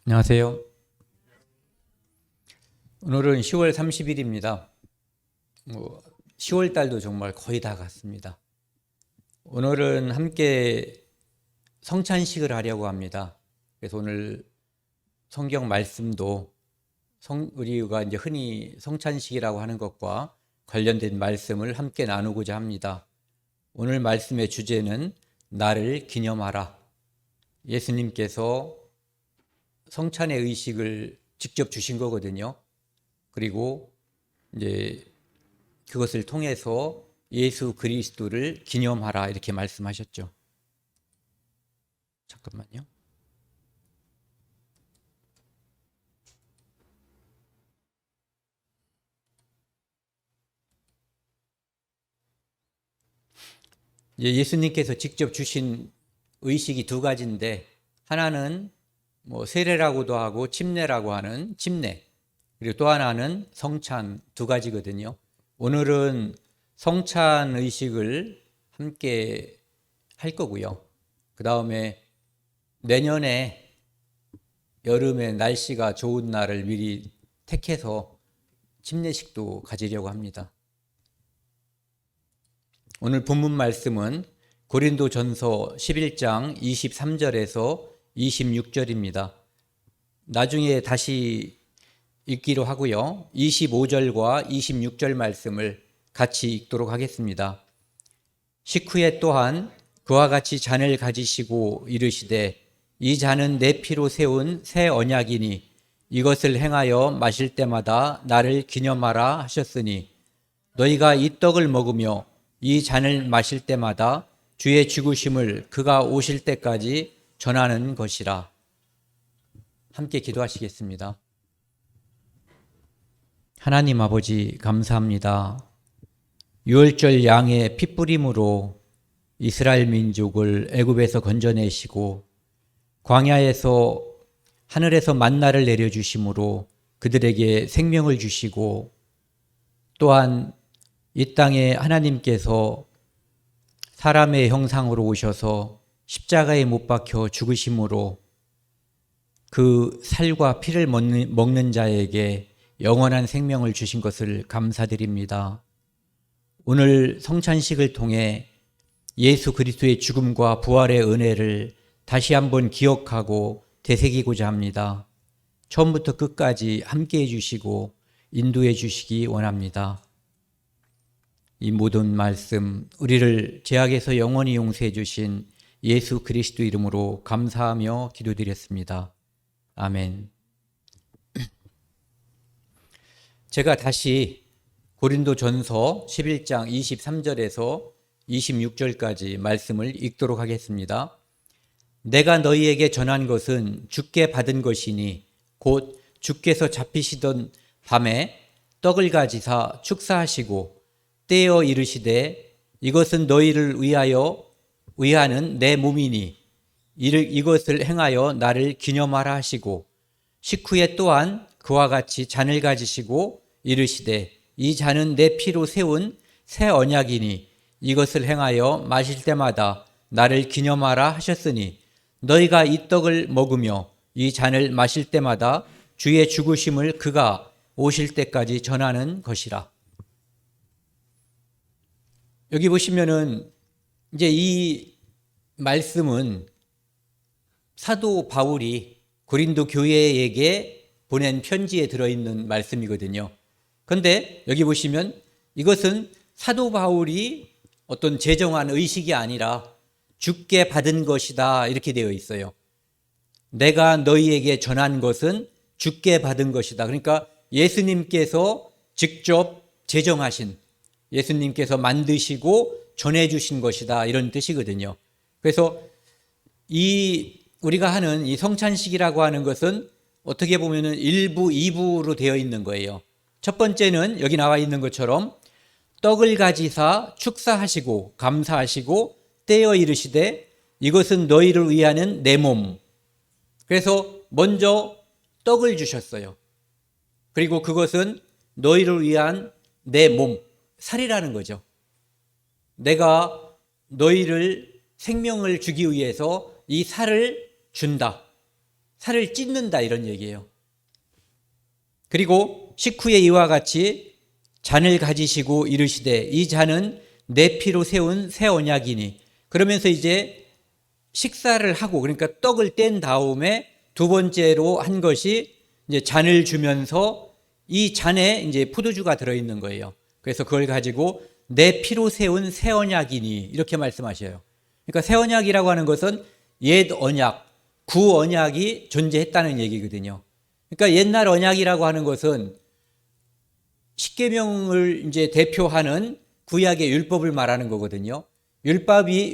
안녕하세요. 오늘은 10월 30일입니다. 10월 달도 정말 거의 다 갔습니다. 오늘은 함께 성찬식을 하려고 합니다. 그래서 오늘 성경 말씀도 우리가 이제 흔히 성찬식이라고 하는 것과 관련된 말씀을 함께 나누고자 합니다. 오늘 말씀의 주제는 나를 기념하라. 예수님께서 성찬의 의식을 직접 주신 거거든요. 그리고 이제 그것을 통해서 예수 그리스도를 기념하라 이렇게 말씀하셨죠. 잠깐만요. 예수님께서 직접 주신 의식이 두 가지인데, 하나는 세례라고도 하고 침례라고 하는 침례, 그리고 또 하나는 성찬, 두 가지거든요. 오늘은 성찬 의식을 함께 할 거고요. 그 다음에 내년에 여름에 날씨가 좋은 날을 미리 택해서 침례식도 가지려고 합니다. 오늘 본문 말씀은 고린도전서 11장 23절에서 26절입니다. 나중에 다시 읽기로 하고요. 25절과 26절 말씀을 같이 읽도록 하겠습니다. 식후에 또한 그와 같이 잔을 가지시고 이르시되 이 잔은 내 피로 세운 새 언약이니 이것을 행하여 마실 때마다 나를 기념하라 하셨으니 너희가 이 떡을 먹으며 이 잔을 마실 때마다 주의 죽으심을 그가 오실 때까지 전하는 것이라. 함께 기도하시겠습니다. 하나님 아버지 감사합니다. 유월절 양의 핏부림으로 이스라엘 민족을 애굽에서 건져내시고 광야에서 하늘에서 만나를 내려주심으로 그들에게 생명을 주시고, 또한 이 땅에 하나님께서 사람의 형상으로 오셔서 십자가에 못 박혀 죽으심으로 그 살과 피를 먹는 자에게 영원한 생명을 주신 것을 감사드립니다. 오늘 성찬식을 통해 예수 그리스도의 죽음과 부활의 은혜를 다시 한번 기억하고 되새기고자 합니다. 처음부터 끝까지 함께해 주시고 인도해 주시기 원합니다. 이 모든 말씀 우리를 죄악에서 영원히 용서해 주신 예수 그리스도 이름으로 감사하며 기도드렸습니다. 아멘. 제가 다시 고린도전서 11장 23절에서 26절까지 말씀을 읽도록 하겠습니다. 내가 너희에게 전한 것은 주께 받은 것이니 곧 주께서 잡히시던 밤에 떡을 가지사 축사하시고 떼어 이르시되 이것은 너희를 위하는 내 몸이니 이것을 행하여 나를 기념하라 하시고, 식후에 또한 그와 같이 잔을 가지시고 이르시되 이 잔은 내 피로 세운 새 언약이니 이것을 행하여 마실 때마다 나를 기념하라 하셨으니 너희가 이 떡을 먹으며 이 잔을 마실 때마다 주의 죽으심을 그가 오실 때까지 전하는 것이라. 여기 보시면은 이제 이 말씀은 사도 바울이 고린도 교회에게 보낸 편지에 들어있는 말씀이거든요. 그런데 여기 보시면 이것은 사도 바울이 어떤 제정한 의식이 아니라 주께 받은 것이다 이렇게 되어 있어요. 내가 너희에게 전한 것은 주께 받은 것이다. 그러니까 예수님께서 직접 제정하신, 예수님께서 만드시고 전해주신 것이다 이런 뜻이거든요. 그래서 우리가 하는 이 성찬식이라고 하는 것은 어떻게 보면은 1부, 2부로 되어 있는 거예요. 첫 번째는 여기 나와 있는 것처럼 떡을 가지사 축사하시고 감사하시고 떼어 이르시되 이것은 너희를 위하는 내 몸. 그래서 먼저 떡을 주셨어요. 그리고 그것은 너희를 위한 내 몸, 살이라는 거죠. 내가 너희를 생명을 주기 위해서 이 살을 준다. 살을 찢는다 이런 얘기예요. 그리고 식후에 이와 같이 잔을 가지시고 이르시되 이 잔은 내 피로 세운 새 언약이니, 그러면서 이제 식사를 하고, 그러니까 떡을 뗀 다음에 두 번째로 한 것이 이제 잔을 주면서 이 잔에 이제 포도주가 들어있는 거예요. 그래서 그걸 가지고 내 피로 세운 새 언약이니 이렇게 말씀하셔요. 그러니까 새 언약이라고 하는 것은 옛 언약, 구 언약이 존재했다는 얘기거든요. 그러니까 옛날 언약이라고 하는 것은 십계명을 이제 대표하는 구약의 율법을 말하는 거거든요. 율법이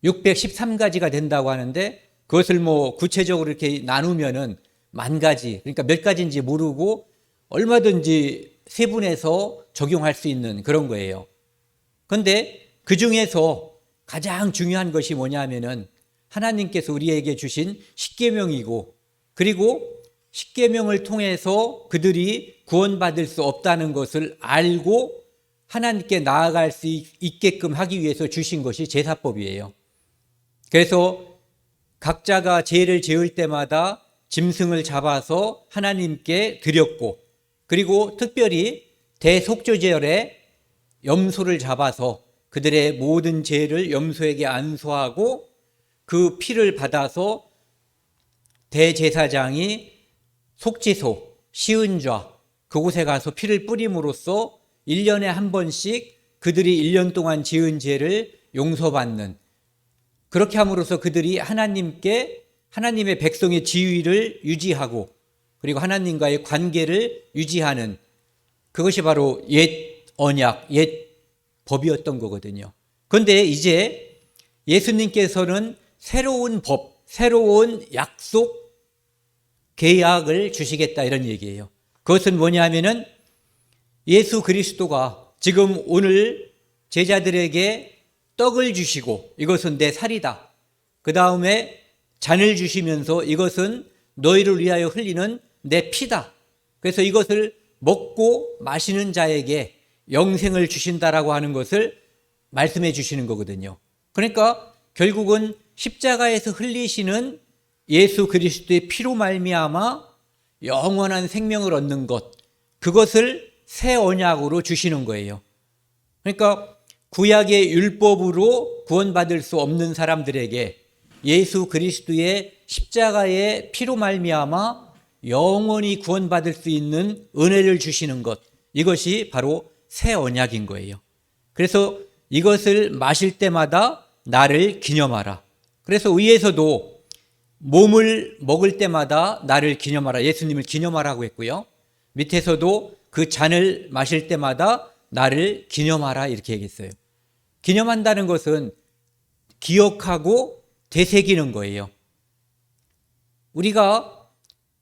613가지가 된다고 하는데, 그것을 뭐 구체적으로 이렇게 나누면은 만 가지, 그러니까 몇 가지인지 모르고 얼마든지 세분해서 적용할 수 있는 그런 거예요. 그런데 그 중에서 가장 중요한 것이 뭐냐면은 하나님께서 우리에게 주신 십계명이고, 그리고 십계명을 통해서 그들이 구원받을 수 없다는 것을 알고 하나님께 나아갈 수 있게끔 하기 위해서 주신 것이 제사법이에요. 그래서 각자가 죄를 지을 때마다 짐승을 잡아서 하나님께 드렸고, 그리고 특별히 대속죄절에 염소를 잡아서 그들의 모든 죄를 염소에게 안수하고 그 피를 받아서 대제사장이 속죄소, 시은좌 그곳에 가서 피를 뿌림으로써 1년에 한 번씩 그들이 1년 동안 지은 죄를 용서받는, 그렇게 함으로써 그들이 하나님의 백성의 지위를 유지하고 그리고 하나님과의 관계를 유지하는, 그것이 바로 옛 언약, 옛 법이었던 거거든요. 그런데 이제 예수님께서는 새로운 법, 새로운 약속, 계약을 주시겠다 이런 얘기예요. 그것은 뭐냐 하면은 예수 그리스도가 지금 오늘 제자들에게 떡을 주시고 이것은 내 살이다, 그 다음에 잔을 주시면서 이것은 너희를 위하여 흘리는 내 피다, 그래서 이것을 먹고 마시는 자에게 영생을 주신다라고 하는 것을 말씀해 주시는 거거든요. 그러니까 결국은 십자가에서 흘리시는 예수 그리스도의 피로 말미암아 영원한 생명을 얻는 것, 그것을 새 언약으로 주시는 거예요. 그러니까 구약의 율법으로 구원받을 수 없는 사람들에게 예수 그리스도의 십자가의 피로 말미암아 영원히 구원받을 수 있는 은혜를 주시는 것, 이것이 바로 새 언약인 거예요. 그래서 이것을 마실 때마다 나를 기념하라. 그래서 위에서도 몸을 먹을 때마다 나를 기념하라, 예수님을 기념하라고 했고요. 밑에서도 그 잔을 마실 때마다 나를 기념하라 이렇게 얘기했어요. 기념한다는 것은 기억하고 되새기는 거예요. 우리가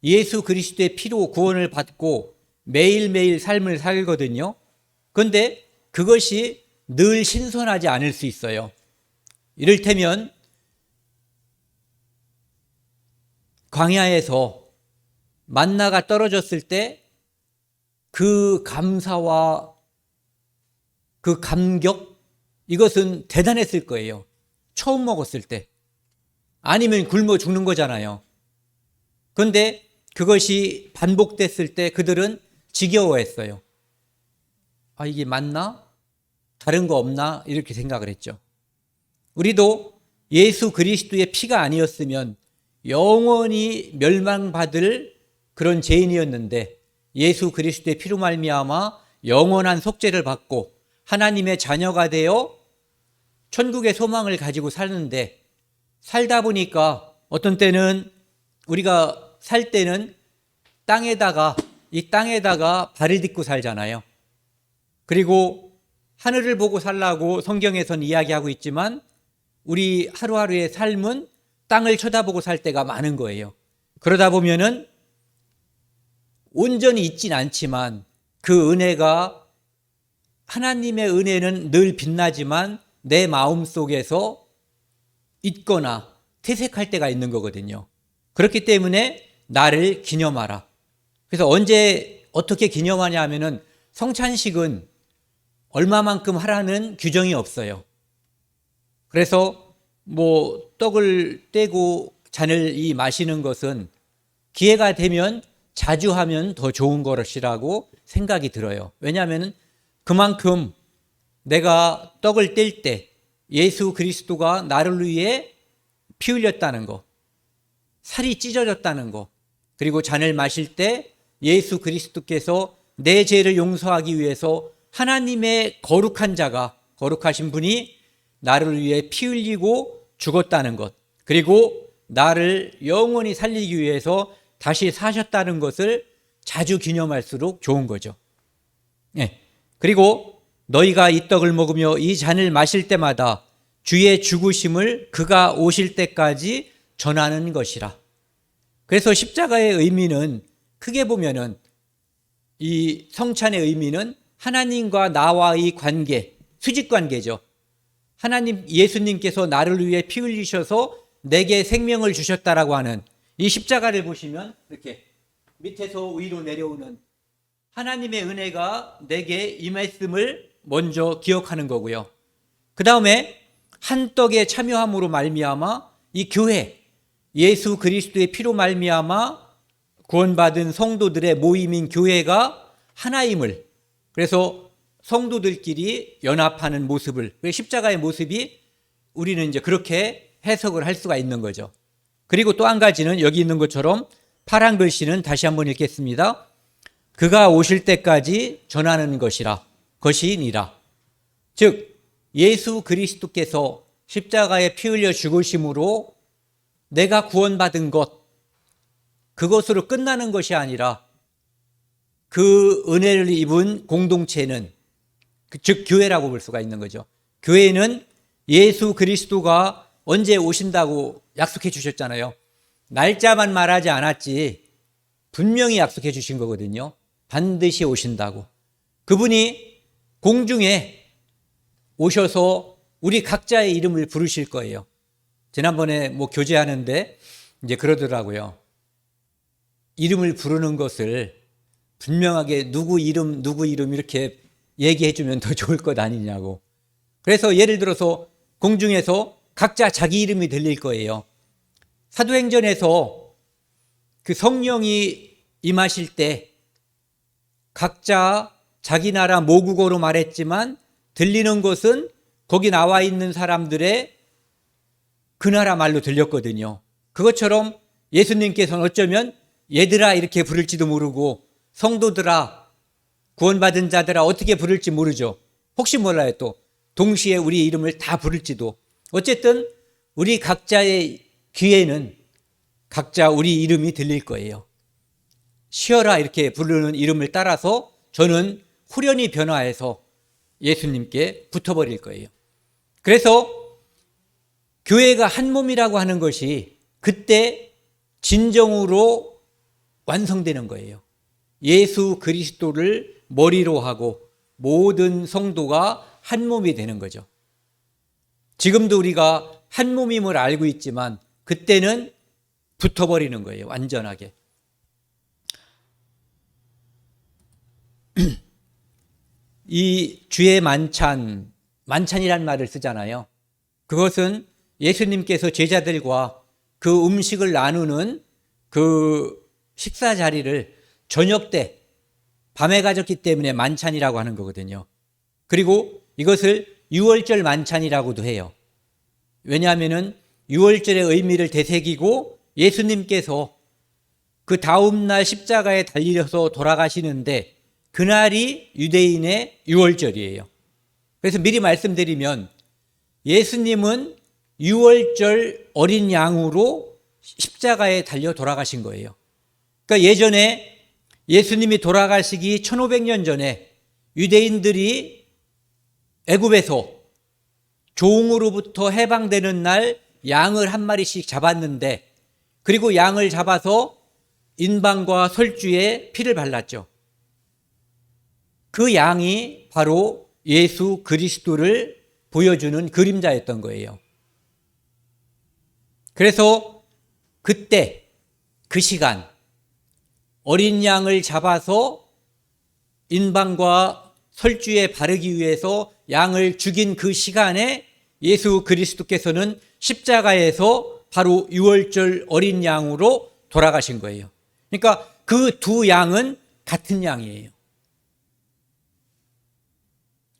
예수 그리스도의 피로 구원을 받고 매일매일 삶을 살거든요. 그런데 그것이 늘 신선하지 않을 수 있어요. 이를테면 광야에서 만나가 떨어졌을 때 그 감사와 그 감격, 이것은 대단했을 거예요. 처음 먹었을 때. 아니면 굶어 죽는 거잖아요. 그런데 그것이 반복됐을 때 그들은 지겨워했어요. 아, 이게 맞나? 다른 거 없나? 이렇게 생각을 했죠. 우리도 예수 그리스도의 피가 아니었으면 영원히 멸망받을 그런 죄인이었는데, 예수 그리스도의 피로 말미암아 영원한 속죄를 받고 하나님의 자녀가 되어 천국의 소망을 가지고 사는데, 살다 보니까 어떤 때는 우리가 살 때는 이 땅에다가 발을 딛고 살잖아요. 그리고 하늘을 보고 살라고 성경에서는 이야기하고 있지만 우리 하루하루의 삶은 땅을 쳐다보고 살 때가 많은 거예요. 그러다 보면은 온전히 있진 않지만 그 은혜가, 하나님의 은혜는 늘 빛나지만 내 마음 속에서 있거나 퇴색할 때가 있는 거거든요. 그렇기 때문에 나를 기념하라. 그래서 언제 어떻게 기념하냐 하면은 성찬식은 얼마만큼 하라는 규정이 없어요. 그래서 떡을 떼고 잔을 마시는 것은 기회가 되면 자주 하면 더 좋은 것이라고 생각이 들어요. 왜냐하면 그만큼 내가 떡을 뗄 때 예수 그리스도가 나를 위해 피 흘렸다는 것, 살이 찢어졌다는 것, 그리고 잔을 마실 때 예수 그리스도께서 내 죄를 용서하기 위해서 하나님의 거룩한 자가, 거룩하신 분이 나를 위해 피 흘리고 죽었다는 것, 그리고 나를 영원히 살리기 위해서 다시 사셨다는 것을 자주 기념할수록 좋은 거죠. 그리고 너희가 이 떡을 먹으며 이 잔을 마실 때마다 주의 죽으심을 그가 오실 때까지 전하는 것이라. 그래서 십자가의 의미는 크게 보면은 이 성찬의 의미는 하나님과 나와의 관계, 수직 관계죠. 하나님, 예수님께서 나를 위해 피 흘리셔서 내게 생명을 주셨다라고 하는 이 십자가를 보시면 이렇게 밑에서 위로 내려오는 하나님의 은혜가 내게 임했음을 먼저 기억하는 거고요. 그 다음에 한 떡에 참여함으로 말미암아 이 교회, 예수 그리스도의 피로 말미암아 구원받은 성도들의 모임인 교회가 하나임을, 그래서 성도들끼리 연합하는 모습을, 십자가의 모습이 우리는 이제 그렇게 해석을 할 수가 있는 거죠. 그리고 또 한 가지는 여기 있는 것처럼 파란 글씨는 다시 한번 읽겠습니다. 그가 오실 때까지 전하는 것이니라. 즉 예수 그리스도께서 십자가에 피 흘려 죽으심으로 내가 구원받은 것, 그것으로 끝나는 것이 아니라 그 은혜를 입은 공동체는, 즉 교회라고 볼 수가 있는 거죠. 교회는 예수 그리스도가 언제 오신다고 약속해 주셨잖아요. 날짜만 말하지 않았지 분명히 약속해 주신 거거든요. 반드시 오신다고. 그분이 공중에 오셔서 우리 각자의 이름을 부르실 거예요. 지난번에 교제하는데 이제 그러더라고요. 이름을 부르는 것을 분명하게 누구 이름 이렇게 얘기해 주면 더 좋을 것 아니냐고. 그래서 예를 들어서 공중에서 각자 자기 이름이 들릴 거예요. 사도행전에서 그 성령이 임하실 때 각자 자기 나라 모국어로 말했지만 들리는 것은 거기 나와 있는 사람들의 그 나라 말로 들렸거든요. 그것처럼 예수님께서는 어쩌면 얘들아 이렇게 부를지도 모르고 성도들아, 구원받은 자들아 어떻게 부를지 모르죠. 혹시 몰라요. 또 동시에 우리 이름을 다 부를지도. 어쨌든 우리 각자의 귀에는 각자 우리 이름이 들릴 거예요. 쉬어라 이렇게 부르는 이름을 따라서 저는 후련히 변화해서 예수님께 붙어버릴 거예요. 그래서 교회가 한 몸이라고 하는 것이 그때 진정으로 완성되는 거예요. 예수 그리스도를 머리로 하고 모든 성도가 한 몸이 되는 거죠. 지금도 우리가 한 몸임을 알고 있지만 그때는 붙어버리는 거예요. 완전하게. 이 주의 만찬이란 말을 쓰잖아요. 그것은 예수님께서 제자들과 그 음식을 나누는 그 식사 자리를 저녁 때 밤에 가졌기 때문에 만찬이라고 하는 거거든요. 그리고 이것을 유월절 만찬이라고도 해요. 왜냐하면 유월절의 의미를 되새기고 예수님께서 그 다음날 십자가에 달리셔서 돌아가시는데 그날이 유대인의 유월절이에요. 그래서 미리 말씀드리면 예수님은 유월절 어린 양으로 십자가에 달려 돌아가신 거예요. 그러니까 예전에 예수님이 돌아가시기 1500년 전에 유대인들이 애굽에서 종으로부터 해방되는 날 양을 한 마리씩 잡았는데, 그리고 양을 잡아서 인방과 설주에 피를 발랐죠. 그 양이 바로 예수 그리스도를 보여주는 그림자였던 거예요. 그래서 그때 그 시간 어린 양을 잡아서 인방과 설주에 바르기 위해서 양을 죽인 그 시간에 예수 그리스도께서는 십자가에서 바로 유월절 어린 양으로 돌아가신 거예요. 그러니까 그 두 양은 같은 양이에요.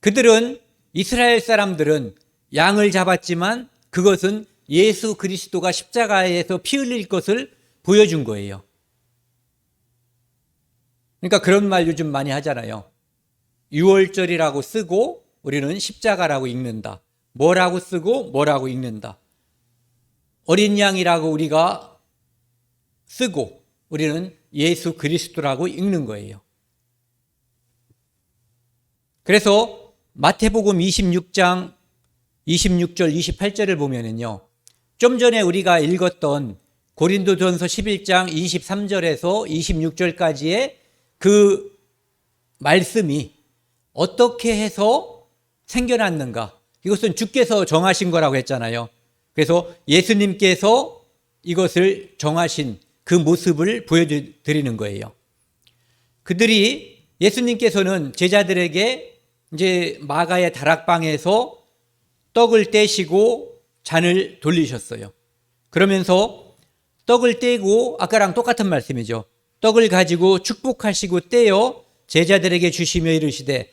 그들은, 이스라엘 사람들은 양을 잡았지만 그것은 예수 그리스도가 십자가에서 피 흘릴 것을 보여준 거예요. 그러니까 그런 말 요즘 많이 하잖아요. 유월절이라고 쓰고 우리는 십자가라고 읽는다. 뭐라고 쓰고 뭐라고 읽는다. 어린 양이라고 우리가 쓰고 우리는 예수 그리스도라고 읽는 거예요. 그래서 마태복음 26장 26절 28절을 보면은요, 좀 전에 우리가 읽었던 고린도전서 11장 23절에서 26절까지의 그 말씀이 어떻게 해서 생겨났는가? 이것은 주께서 정하신 거라고 했잖아요. 그래서 예수님께서 이것을 정하신 그 모습을 보여드리는 거예요. 그들이, 예수님께서는 제자들에게 이제 마가의 다락방에서 떡을 떼시고 잔을 돌리셨어요. 그러면서 떡을 떼고, 아까랑 똑같은 말씀이죠. 떡을 가지고 축복하시고 떼어 제자들에게 주시며 이르시되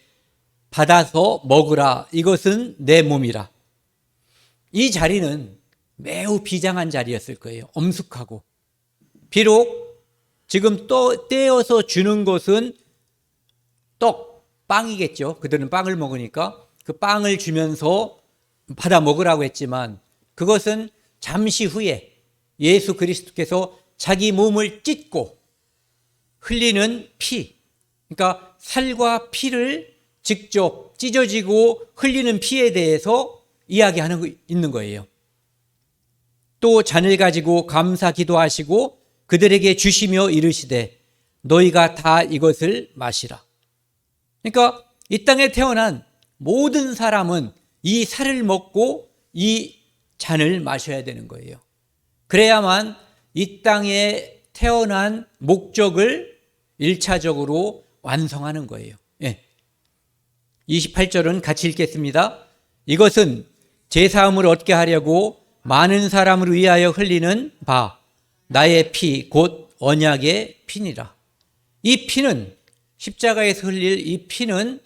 받아서 먹으라, 이것은 내 몸이라. 이 자리는 매우 비장한 자리였을 거예요. 엄숙하고. 비록 지금 또 떼어서 주는 것은 떡, 빵이겠죠. 그들은 빵을 먹으니까 그 빵을 주면서 받아 먹으라고 했지만 그것은 잠시 후에 예수 그리스도께서 자기 몸을 찢고 흘리는 피, 그러니까 살과 피를 직접 찢어지고 흘리는 피에 대해서 이야기하는 있는 거예요. 또 잔을 가지고 감사 기도하시고 그들에게 주시며 이르시되 너희가 다 이것을 마시라. 그러니까 이 땅에 태어난 모든 사람은 이 살을 먹고 이 잔을 마셔야 되는 거예요. 그래야만 이 땅에 태어난 목적을 1차적으로 완성하는 거예요. 28절은 같이 읽겠습니다. 이것은 제사함을 얻게 하려고 많은 사람을 위하여 흘리는 바 나의 피 곧 언약의 피니라. 이 피는, 십자가에서 흘릴 이 피는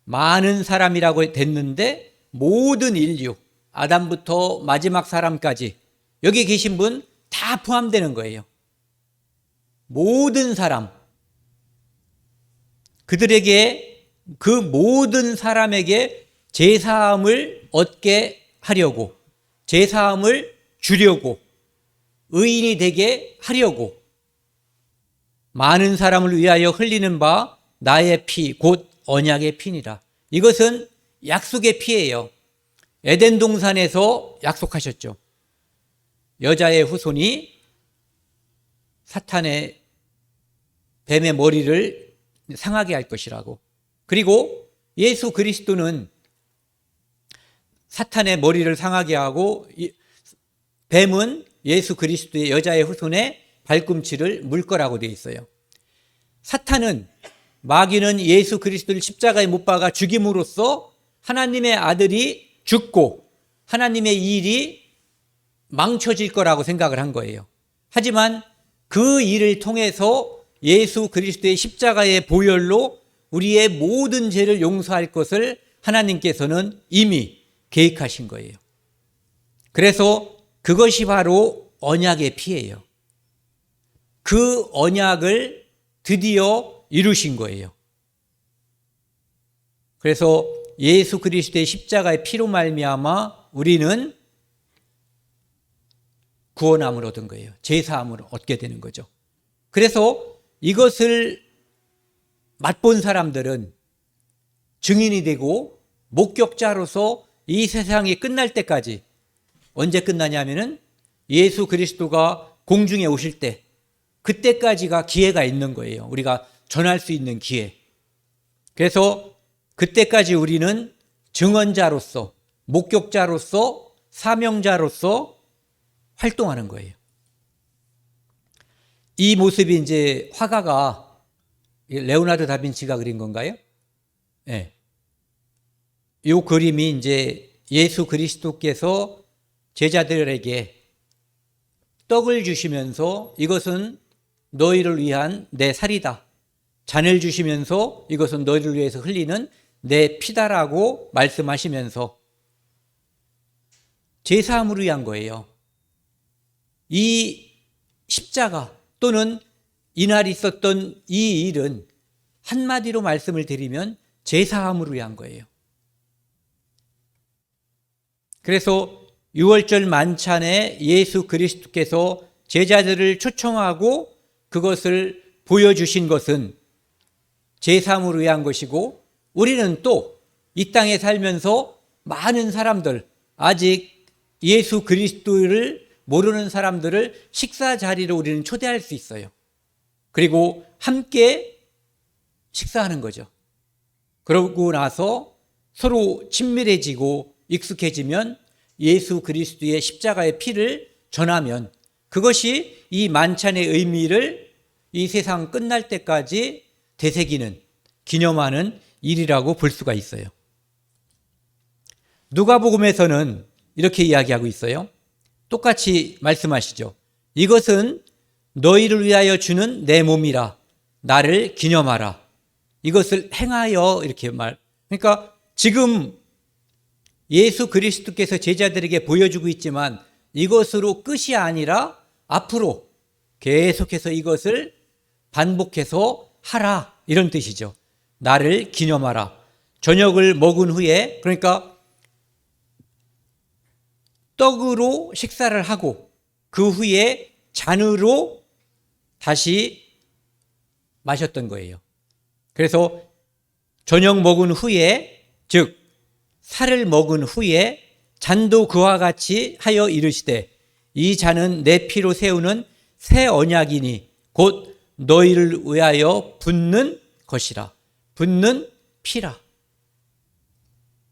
많은 사람이라고 됐는데 모든 인류, 아담부터 마지막 사람까지 여기 계신 분 다 포함되는 거예요. 모든 사람, 그들에게, 그 모든 사람에게 제사함을 얻게 하려고, 제사함을 주려고, 의인이 되게 하려고 많은 사람을 위하여 흘리는 바 나의 피 곧 언약의 피니라. 이것은 약속의 피예요. 에덴 동산에서 약속하셨죠. 여자의 후손이 사탄의, 뱀의 머리를 상하게 할 것이라고. 그리고 예수 그리스도는 사탄의 머리를 상하게 하고 뱀은 예수 그리스도의, 여자의 후손의 발꿈치를 물 거라고 되어 있어요. 사탄은, 마귀는 예수 그리스도를 십자가에 못 박아 죽임으로써 하나님의 아들이 죽고 하나님의 일이 망쳐질 거라고 생각을 한 거예요. 하지만 그 일을 통해서 예수 그리스도의 십자가의 보혈로 우리의 모든 죄를 용서할 것을 하나님께서는 이미 계획하신 거예요. 그래서 그것이 바로 언약의 피예요. 그 언약을 드디어 이루신 거예요. 그래서 예수 그리스도의 십자가의 피로 말미암아 우리는 구원함을 얻은 거예요. 제사함을 얻게 되는 거죠. 그래서 이것을 맛본 사람들은 증인이 되고 목격자로서 이 세상이 끝날 때까지, 언제 끝나냐면은 예수 그리스도가 공중에 오실 때, 그때까지가 기회가 있는 거예요. 우리가 전할 수 있는 기회. 그래서 그때까지 우리는 증언자로서, 목격자로서, 사명자로서 활동하는 거예요. 이 모습이 이제 화가가 레오나르도 다빈치가 그린 건가요? 네. 이 그림이 이제 예수 그리스도께서 제자들에게 떡을 주시면서 이것은 너희를 위한 내 살이다. 잔을 주시면서 이것은 너희를 위해서 흘리는 내 피다라고 말씀하시면서 제사함을 위한 거예요. 이 십자가 또는 이날 있었던 이 일은 한마디로 말씀을 드리면 제사함을 위한 거예요. 그래서 6월절 만찬에 예수 그리스도께서 제자들을 초청하고 그것을 보여주신 것은 제사함을 위한 것이고, 우리는 또 이 땅에 살면서 많은 사람들, 아직 예수 그리스도를 모르는 사람들을 식사 자리로 우리는 초대할 수 있어요. 그리고 함께 식사하는 거죠. 그러고 나서 서로 친밀해지고 익숙해지면 예수 그리스도의 십자가의 피를 전하면 그것이 이 만찬의 의미를 이 세상 끝날 때까지 되새기는, 기념하는 일이라고 볼 수가 있어요. 누가복음에서는 이렇게 이야기하고 있어요. 똑같이 말씀하시죠. 이것은 너희를 위하여 주는 내 몸이라, 나를 기념하라. 이것을 행하여, 이렇게 그러니까 지금 예수 그리스도께서 제자들에게 보여주고 있지만 이것으로 끝이 아니라 앞으로 계속해서 이것을 반복해서 하라, 이런 뜻이죠. 나를 기념하라. 저녁을 먹은 후에, 그러니까 떡으로 식사를 하고 그 후에 잔으로 다시 마셨던 거예요. 그래서 저녁 먹은 후에, 즉 살을 먹은 후에 잔도 그와 같이 하여 이르시되 이 잔은 내 피로 세우는 새 언약이니 곧 너희를 위하여 붓는 것이라. 붓는 피라.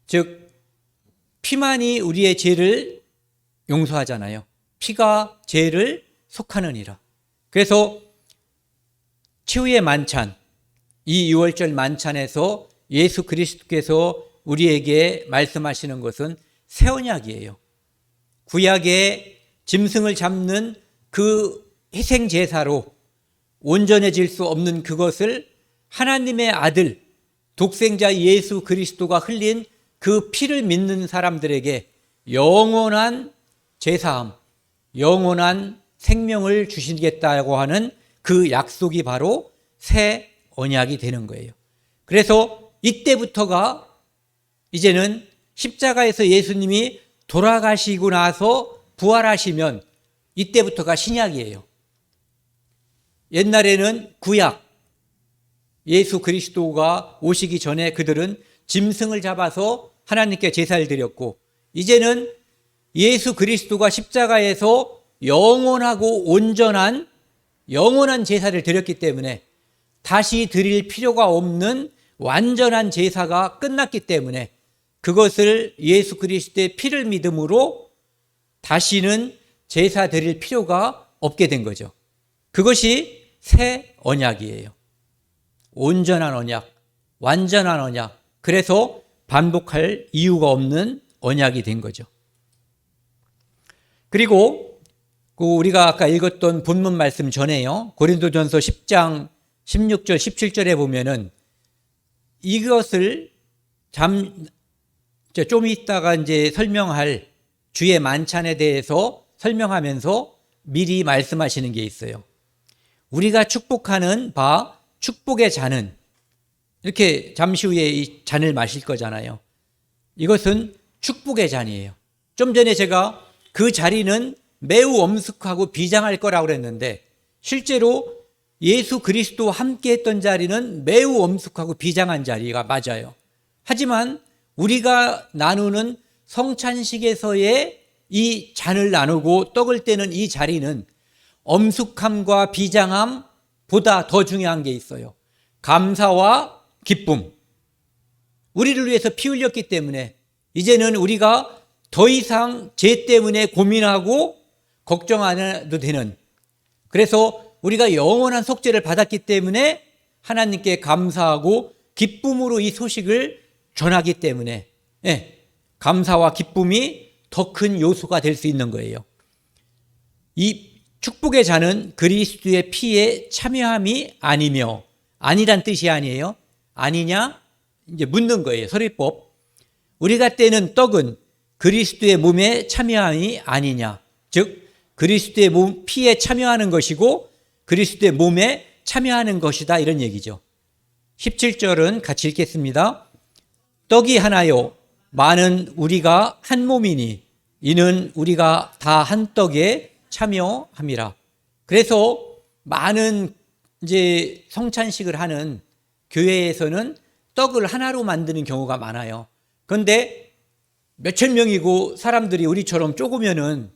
즉 피만이 우리의 죄를 용서하잖아요. 피가 죄를 속하느니라. 그래서 최후의 만찬, 이 6월절 만찬에서 예수 그리스도께서 우리에게 말씀하시는 것은 새 언약이에요. 구약의 짐승을 잡는 그 희생 제사로 온전해질 수 없는 그것을 하나님의 아들, 독생자 예수 그리스도가 흘린 그 피를 믿는 사람들에게 영원한 제사함, 영원한 생명을 주시겠다고 하는 그 약속이 바로 새 언약이 되는 거예요. 그래서 이때부터가 이제는 십자가에서 예수님이 돌아가시고 나서 부활하시면 이때부터가 신약이에요. 옛날에는 구약, 예수 그리스도가 오시기 전에 그들은 짐승을 잡아서 하나님께 제사를 드렸고, 이제는 예수 그리스도가 십자가에서 영원하고 온전한 영원한 제사를 드렸기 때문에 다시 드릴 필요가 없는 완전한 제사가 끝났기 때문에 그것을 예수 그리스도의 피를 믿음으로 다시는 제사 드릴 필요가 없게 된 거죠. 그것이 새 언약이에요. 온전한 언약, 완전한 언약. 그래서 반복할 이유가 없는 언약이 된 거죠. 그리고 우리가 아까 읽었던 본문 말씀 전에요. 고린도전서 10장 16절 17절에 보면은 이것을 좀 이따가 이제 설명할 주의 만찬에 대해서 설명하면서 미리 말씀하시는 게 있어요. 우리가 축복하는 바 축복의 잔은, 이렇게 잠시 후에 이 잔을 마실 거잖아요. 이것은 축복의 잔이에요. 좀 전에 제가 그 자리는 매우 엄숙하고 비장할 거라고 그랬는데 실제로 예수 그리스도와 함께 했던 자리는 매우 엄숙하고 비장한 자리가 맞아요. 하지만 우리가 나누는 성찬식에서의 이 잔을 나누고 떡을 떼는 이 자리는 엄숙함과 비장함보다 더 중요한 게 있어요. 감사와 기쁨. 우리를 위해서 피 흘렸기 때문에 이제는 우리가 더 이상 죄 때문에 고민하고 걱정 안 해도 되는, 그래서 우리가 영원한 속죄를 받았기 때문에 하나님께 감사하고 기쁨으로 이 소식을 전하기 때문에 감사와 기쁨이 더 큰 요소가 될 수 있는 거예요. 이 축복의 잔은 그리스도의 피에 참여함이 아니며, 아니란 뜻이 아니에요. 아니냐? 이제 묻는 거예요. 설의법. 우리가 떼는 떡은 그리스도의 몸에 참여함이 아니냐. 즉 그리스도의 피에 참여하는 것이고 그리스도의 몸에 참여하는 것이다, 이런 얘기죠. 17절은 같이 읽겠습니다. 떡이 하나요 많은 우리가 한 몸이니 이는 우리가 다 한 떡에 참여함이라. 그래서 많은 이제 성찬식을 하는 교회에서는 떡을 하나로 만드는 경우가 많아요. 그런데 몇천 명이고 사람들이 우리처럼 조그면은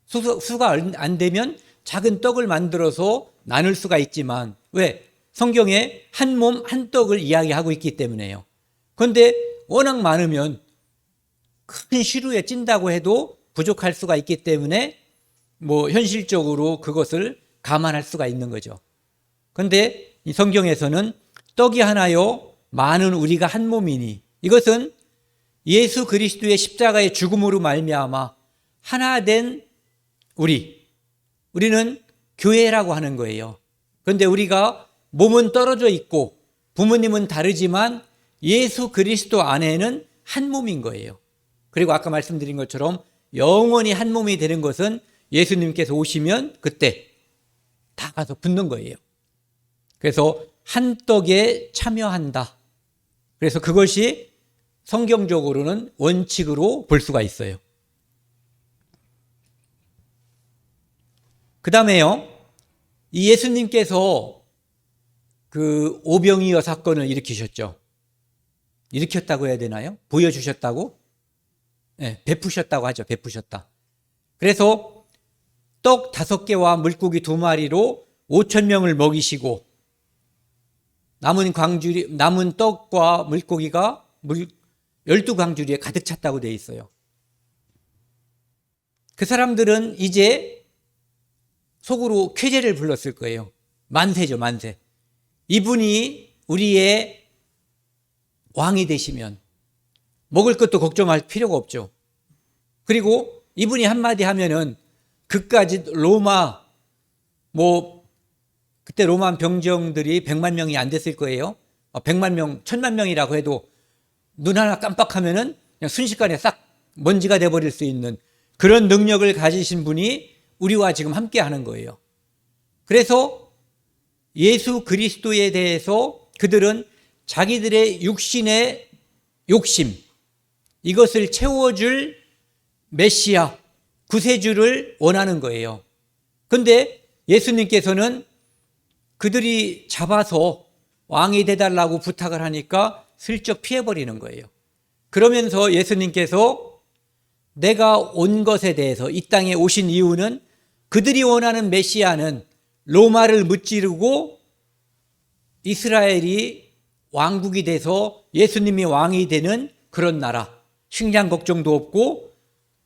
수가 안 되면 작은 떡을 만들어서 나눌 수가 있지만, 왜? 성경에 한 몸 한 떡을 이야기하고 있기 때문에요. 그런데 워낙 많으면 큰 시루에 찐다고 해도 부족할 수가 있기 때문에 현실적으로 그것을 감안할 수가 있는 거죠. 그런데 이 성경에서는 떡이 하나요 많은 우리가 한 몸이니, 이것은 예수 그리스도의 십자가의 죽음으로 말미암아 하나 된 우리는 교회라고 하는 거예요. 그런데 우리가 몸은 떨어져 있고 부모님은 다르지만 예수 그리스도 안에는 한 몸인 거예요. 그리고 아까 말씀드린 것처럼 영원히 한 몸이 되는 것은 예수님께서 오시면 그때 다 가서 붙는 거예요. 그래서 한 떡에 참여한다. 그래서 그것이 성경적으로는 원칙으로 볼 수가 있어요. 그 다음에요, 이 예수님께서 그 오병이어 사건을 일으키셨죠. 일으켰다고 해야 되나요? 보여주셨다고? 네, 베푸셨다고 하죠. 베푸셨다. 그래서 떡 5개와 물고기 2마리로 5,000명을 먹이시고 남은 떡과 물고기가 12광주리에 가득 찼다고 되어 있어요. 그 사람들은 이제 속으로 쾌재를 불렀을 거예요. 만세죠, 만세. 이분이 우리의 왕이 되시면 먹을 것도 걱정할 필요가 없죠. 그리고 이분이 한마디 하면은 그까지 로마, 그때 로마 병정들이 100만 명이 안 됐을 거예요. 100만 명, 1000만 명이라고 해도 눈 하나 깜빡하면은 그냥 순식간에 싹 먼지가 돼버릴 수 있는 그런 능력을 가지신 분이 우리와 지금 함께 하는 거예요. 그래서 예수 그리스도에 대해서 그들은 자기들의 육신의 욕심, 이것을 채워줄 메시아, 구세주를 원하는 거예요. 그런데 예수님께서는 그들이 잡아서 왕이 되달라고 부탁을 하니까 슬쩍 피해버리는 거예요. 그러면서 예수님께서 내가 온 것에 대해서 이 땅에 오신 이유는 그들이 원하는 메시아는 로마를 무찌르고 이스라엘이 왕국이 돼서 예수님이 왕이 되는 그런 나라, 식량 걱정도 없고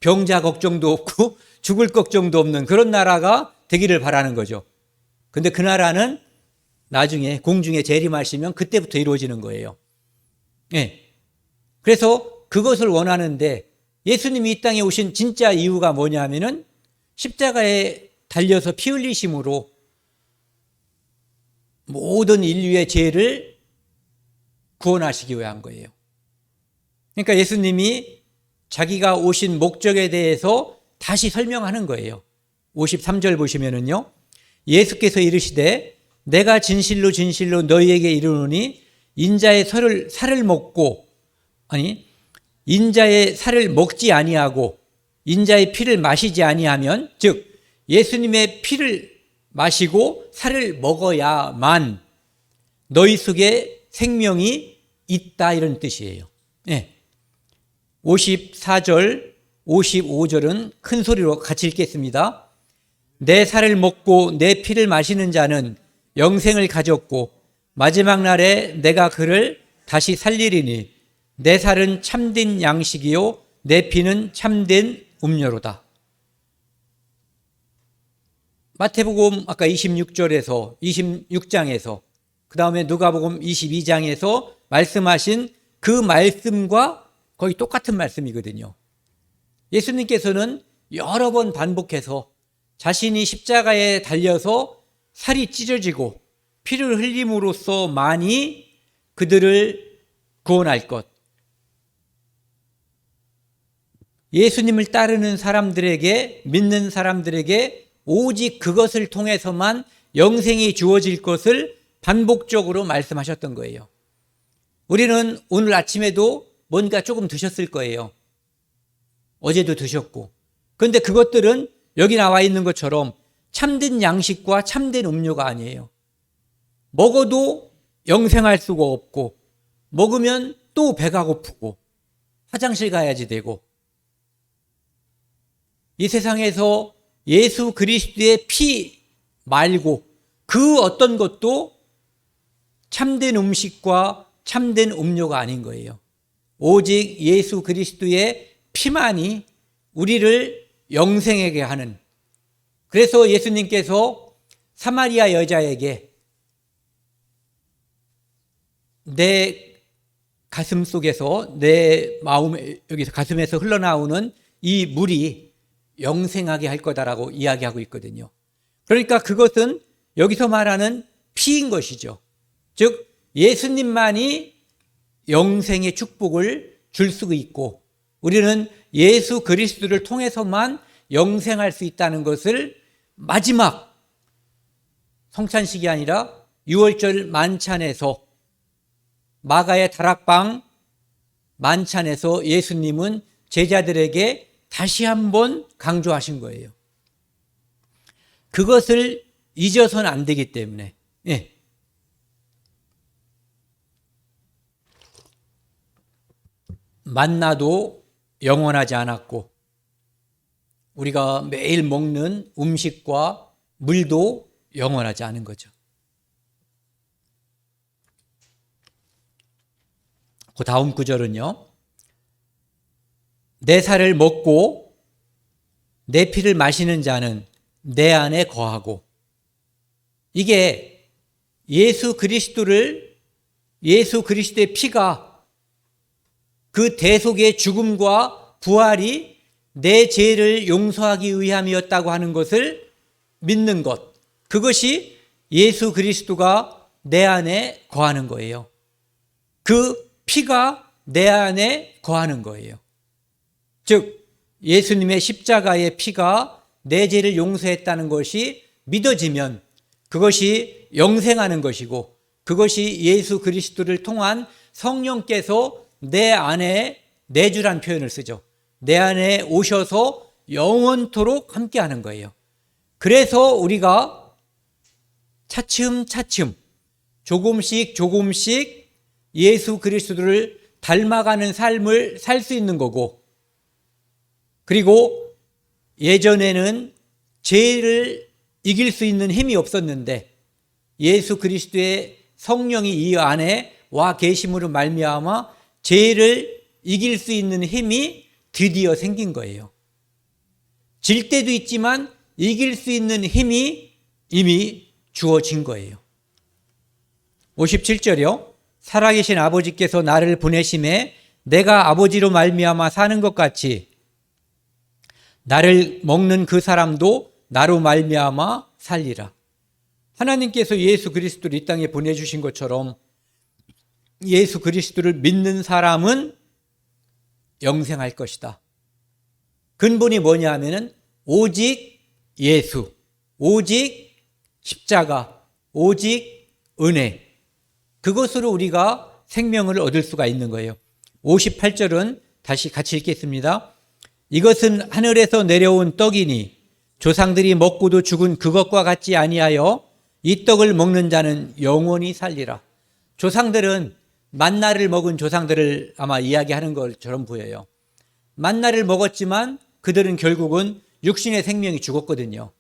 병자 걱정도 없고 죽을 걱정도 없는 그런 나라가 되기를 바라는 거죠. 근데 그 나라는 나중에 공중에 재림하시면 그때부터 이루어지는 거예요. 네. 그래서 그것을 원하는데 예수님이 이 땅에 오신 진짜 이유가 뭐냐면은 십자가에 달려서 피 흘리심으로 모든 인류의 죄를 구원하시기 위한 거예요. 그러니까 예수님이 자기가 오신 목적에 대해서 다시 설명하는 거예요. 53절 보시면은요, 예수께서 이르시되 내가 진실로 진실로 너희에게 이르노니 인자의 살을 먹지 아니하고 인자의 피를 마시지 아니하면, 즉 예수님의 피를 마시고 살을 먹어야만 너희 속에 생명이 있다, 이런 뜻이에요. 네. 54절, 55절은 큰 소리로 같이 읽겠습니다. 내 살을 먹고 내 피를 마시는 자는 영생을 가졌고 마지막 날에 내가 그를 다시 살리리니 내 살은 참된 양식이요 내 피는 참된 음료로다. 마태복음 아까 26절에서 26장에서 그 다음에 누가복음 22장에서 말씀하신 그 말씀과 거의 똑같은 말씀이거든요. 예수님께서는 여러 번 반복해서 자신이 십자가에 달려서 살이 찢어지고 피를 흘림으로써만이 그들을 구원할 것, 예수님을 따르는 사람들에게, 믿는 사람들에게 오직 그것을 통해서만 영생이 주어질 것을 반복적으로 말씀하셨던 거예요. 우리는 오늘 아침에도 뭔가 조금 드셨을 거예요. 어제도 드셨고. 그런데 그것들은 여기 나와 있는 것처럼 참된 양식과 참된 음료가 아니에요. 먹어도 영생할 수가 없고, 먹으면 또 배가 고프고 화장실 가야지 되고, 이 세상에서 예수 그리스도의 피 말고 그 어떤 것도 참된 음식과 참된 음료가 아닌 거예요. 오직 예수 그리스도의 피만이 우리를 영생하게 하는, 그래서 예수님께서 사마리아 여자에게 내 가슴 속에서, 내 마음에, 여기서 가슴에서 흘러나오는 이 물이 영생하게 할 거다라고 이야기하고 있거든요. 그러니까 그것은 여기서 말하는 피인 것이죠. 즉 예수님만이 영생의 축복을 줄 수 있고 우리는 예수 그리스도를 통해서만 영생할 수 있다는 것을 마지막 성찬식이 아니라 유월절 만찬에서, 마가의 다락방 만찬에서 예수님은 제자들에게 다시 한번 강조하신 거예요. 그것을 잊어서는 안 되기 때문에. 예. 만나도 영원하지 않았고 우리가 매일 먹는 음식과 물도 영원하지 않은 거죠. 그 다음 구절은요. 내 살을 먹고 내 피를 마시는 자는 내 안에 거하고, 이게 예수 그리스도의 피가, 그 대속의 죽음과 부활이 내 죄를 용서하기 위함이었다고 하는 것을 믿는 것, 그것이 예수 그리스도가 내 안에 거하는 거예요. 그 피가 내 안에 거하는 거예요. 즉 예수님의 십자가의 피가 내 죄를 용서했다는 것이 믿어지면 그것이 영생하는 것이고, 그것이 예수 그리스도를 통한 성령께서 내 안에 내주란 표현을 쓰죠. 내 안에 오셔서 영원토록 함께하는 거예요. 그래서 우리가 차츰차츰 조금씩 예수 그리스도를 닮아가는 삶을 살 수 있는 거고, 그리고 예전에는 죄를 이길 수 있는 힘이 없었는데 예수 그리스도의 성령이 이 안에 와 계심으로 말미암아 죄를 이길 수 있는 힘이 드디어 생긴 거예요. 질 때도 있지만 이길 수 있는 힘이 이미 주어진 거예요. 57절이요. 살아계신 아버지께서 나를 보내심에 내가 아버지로 말미암아 사는 것 같이 나를 먹는 그 사람도 나로 말미암아 살리라. 하나님께서 예수 그리스도를 이 땅에 보내주신 것처럼 예수 그리스도를 믿는 사람은 영생할 것이다. 근본이 뭐냐 하면은 오직 예수, 오직 십자가, 오직 은혜, 그것으로 우리가 생명을 얻을 수가 있는 거예요. 58절은 다시 같이 읽겠습니다. 이것은 하늘에서 내려온 떡이니 조상들이 먹고도 죽은 그것과 같지 아니하여 이 떡을 먹는 자는 영원히 살리라. 조상들은 만나를 먹은 조상들을 아마 이야기하는 것처럼 보여요. 만나를 먹었지만 그들은 결국은 육신의 생명이 죽었거든요.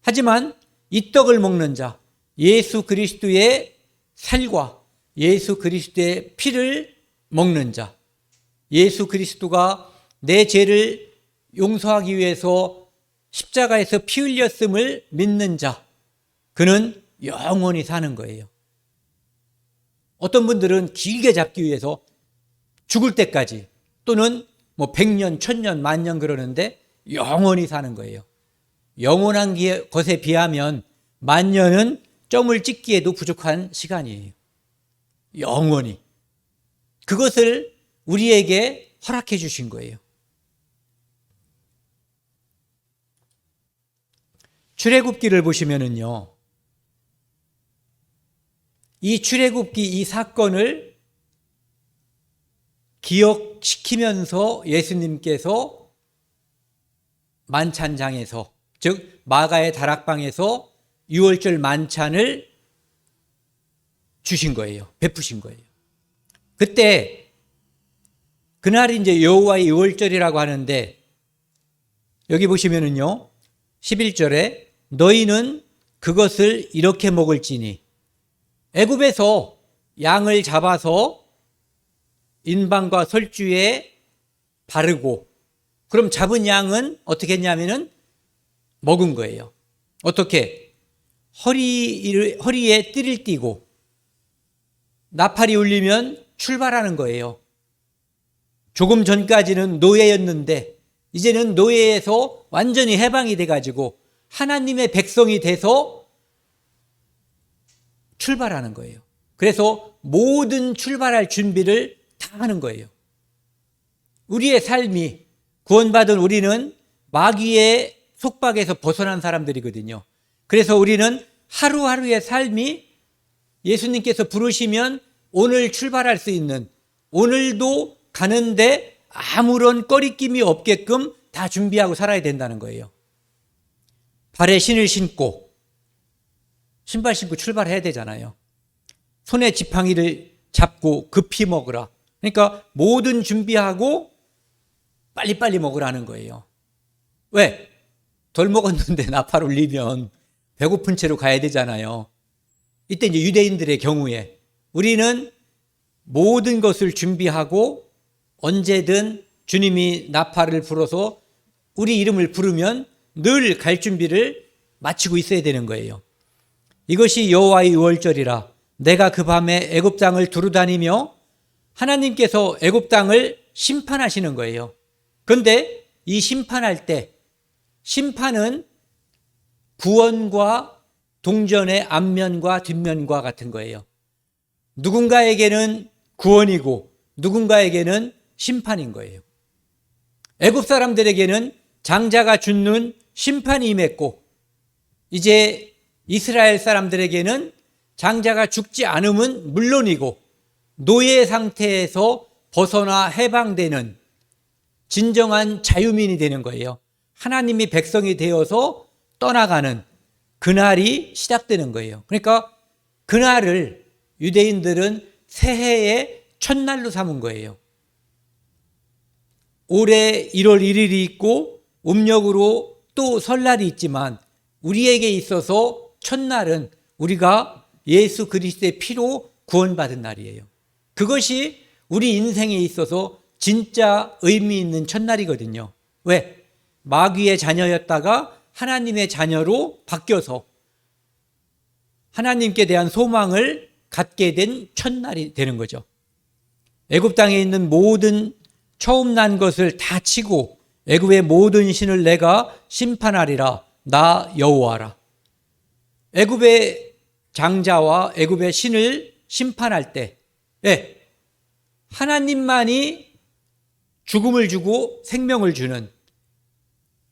하지만 이 떡을 먹는 자, 예수 그리스도의 살과 예수 그리스도의 피를 먹는 자, 예수 그리스도가 내 죄를 용서하기 위해서 십자가에서 피 흘렸음을 믿는 자, 그는 영원히 사는 거예요. 어떤 분들은 길게 잡기 위해서 죽을 때까지 또는 뭐 100년, 1000년, 만년 그러는데 영원히 사는 거예요. 영원한 것에 비하면 만년은 점을 찍기에도 부족한 시간이에요. 영원히. 그것을 우리에게 허락해 주신 거예요. 출애굽기를 보시면은요, 이 출애굽기 이 사건을 기억시키면서 예수님께서 만찬장에서, 즉 마가의 다락방에서 유월절 만찬을 주신 거예요. 베푸신 거예요. 그때 그날이 이제 여호와의 유월절이라고 하는데, 여기 보시면은요 11절에 너희는 그것을 이렇게 먹을지니, 애굽에서 양을 잡아서 인방과 설주에 바르고, 그럼 잡은 양은 어떻게 했냐면은 먹은 거예요. 어떻게? 허리에 띠를 띠고 나팔이 울리면 출발하는 거예요. 조금 전까지는 노예였는데 이제는 노예에서 완전히 해방이 돼가지고 하나님의 백성이 돼서 출발하는 거예요. 그래서 모든 출발할 준비를 다 하는 거예요. 우리의 삶이, 구원받은 우리는 마귀의 속박에서 벗어난 사람들이거든요. 그래서 우리는 하루하루의 삶이 예수님께서 부르시면 오늘 출발할 수 있는, 오늘도 가는데 아무런 꺼리낌이 없게끔 다 준비하고 살아야 된다는 거예요. 발에 신을 신고, 신발 신고 출발해야 되잖아요. 손에 지팡이를 잡고 급히 먹으라. 그러니까 모든 준비하고 빨리빨리 먹으라는 거예요. 왜? 덜 먹었는데 나팔 울리면 배고픈 채로 가야 되잖아요. 이때 이제 유대인들의 경우에 우리는 모든 것을 준비하고 언제든 주님이 나팔을 불어서 우리 이름을 부르면 늘 갈 준비를 마치고 있어야 되는 거예요. 이것이 여호와의 유월절이라. 내가 그 밤에 애굽 땅을 두루다니며, 하나님께서 애굽 땅을 심판하시는 거예요. 그런데 이 심판할 때, 심판은 구원과 동전의 앞면과 뒷면과 같은 거예요. 누군가에게는 구원이고 누군가에게는 심판인 거예요. 애굽 사람들에게는 장자가 죽는 심판이 임했고, 이제 이스라엘 사람들에게는 장자가 죽지 않으면 물론이고 노예 상태에서 벗어나 해방되는 진정한 자유민이 되는 거예요. 하나님이 백성이 되어서 떠나가는 그날이 시작되는 거예요. 그러니까 그날을 유대인들은 새해의 첫날로 삼은 거예요. 올해 1월 1일이 있고 음력으로 또 설날이 있지만 우리에게 있어서 첫날은 우리가 예수 그리스도의 피로 구원받은 날이에요. 그것이 우리 인생에 있어서 진짜 의미 있는 첫날이거든요. 왜? 마귀의 자녀였다가 하나님의 자녀로 바뀌어서 하나님께 대한 소망을 갖게 된 첫날이 되는 거죠. 애굽 땅에 있는 모든 처음 난 것을 다 치고 애굽의 모든 신을 내가 심판하리라. 나 여호와라. 애굽의 장자와 애굽의 신을 심판할 때, 하나님만이 죽음을 주고 생명을 주는,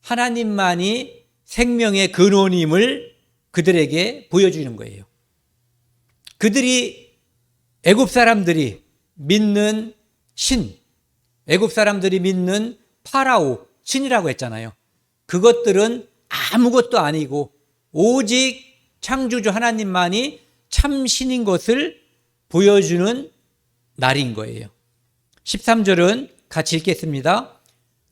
하나님만이 생명의 근원임을 그들에게 보여주는 거예요. 그들이, 애굽 사람들이 믿는 신, 애굽 사람들이 믿는 파라오 신이라고 했잖아요. 그것들은 아무것도 아니고 오직 창조주 하나님만이 참 신인 것을 보여주는 날인 거예요. 13절은 같이 읽겠습니다.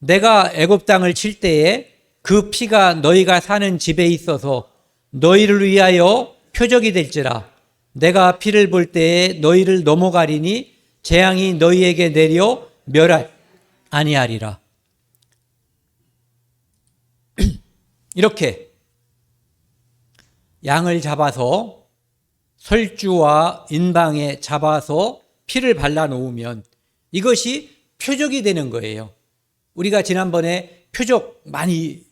내가 애굽 땅을 칠 때에 그 피가 너희가 사는 집에 있어서 너희를 위하여 표적이 될지라. 내가 피를 볼 때에 너희를 넘어가리니 재앙이 너희에게 내려 멸할 아니하리라. 이렇게 양을 잡아서 설주와 인방에 잡아서 피를 발라 놓으면 이것이 표적이 되는 거예요. 우리가 지난번에 표적 많이